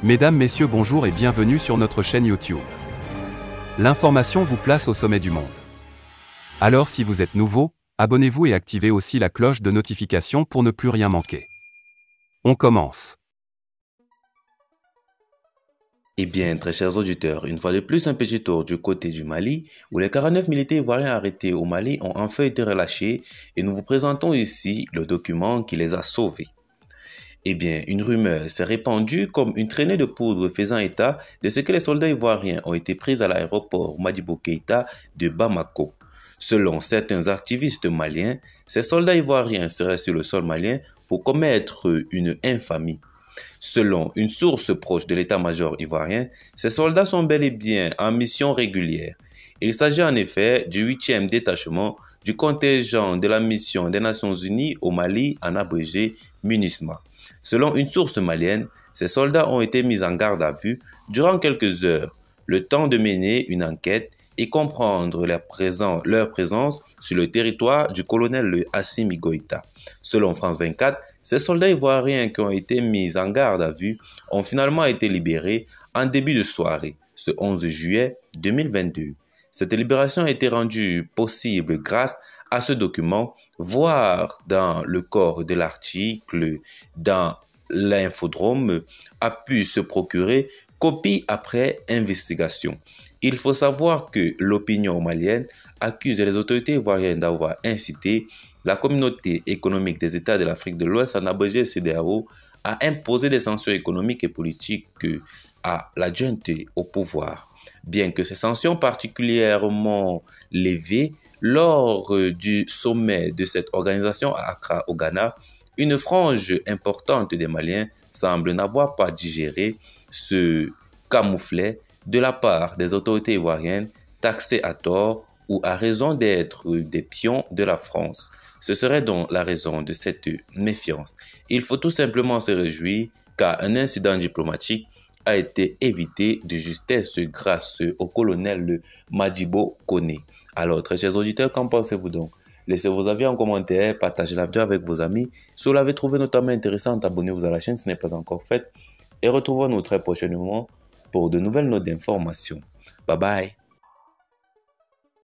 Mesdames, Messieurs, bonjour et bienvenue sur notre chaîne YouTube. L'information vous place au sommet du monde. Alors si vous êtes nouveau, abonnez-vous et activez aussi la cloche de notification pour ne plus rien manquer. On commence. Eh bien, très chers auditeurs, une fois de plus, un petit tour du côté du Mali, où les 49 militaires ivoiriens arrêtés au Mali ont enfin été relâchés, et nous vous présentons ici le document qui les a sauvés. Eh bien, une rumeur s'est répandue comme une traînée de poudre faisant état de ce que les soldats ivoiriens ont été pris à l'aéroport Modibo Keïta de Bamako. Selon certains activistes maliens, ces soldats ivoiriens seraient sur le sol malien pour commettre une infamie. Selon une source proche de l'état-major ivoirien, ces soldats sont bel et bien en mission régulière. Il s'agit en effet du 8e détachement du contingent de la mission des Nations Unies au Mali, en abrégé MINUSMA. Selon une source malienne, ces soldats ont été mis en garde à vue durant quelques heures, le temps de mener une enquête et comprendre leur présence sur le territoire du colonel Assimi Goïta. Selon France 24, ces soldats ivoiriens qui ont été mis en garde à vue ont finalement été libérés en début de soirée, ce 11 juillet 2022. Cette libération a été rendue possible grâce à ce document, voire dans le corps de l'article, dans l'infodrome, a pu se procurer copie après investigation. Il faut savoir que l'opinion malienne accuse les autorités ivoiriennes d'avoir incité la communauté économique des États de l'Afrique de l'Ouest, en abrégé CEDEAO, à imposer des sanctions économiques et politiques à la junte au pouvoir. Bien que ces sanctions particulièrement levées lors du sommet de cette organisation à Accra au Ghana, une frange importante des Maliens semble n'avoir pas digéré ce camouflet de la part des autorités ivoiriennes taxées à tort ou à raison d'être des pions de la France. Ce serait donc la raison de cette méfiance. Il faut tout simplement se réjouir car un incident diplomatique a été évité de justesse grâce au colonel Modibo Koné. Alors, très chers auditeurs, qu'en pensez-vous donc? Laissez vos avis en commentaire, partagez la vidéo avec vos amis. Si vous l'avez trouvé notamment intéressante, abonnez-vous à la chaîne si ce n'est pas encore fait. Et retrouvons-nous très prochainement pour de nouvelles notes d'information. Bye bye.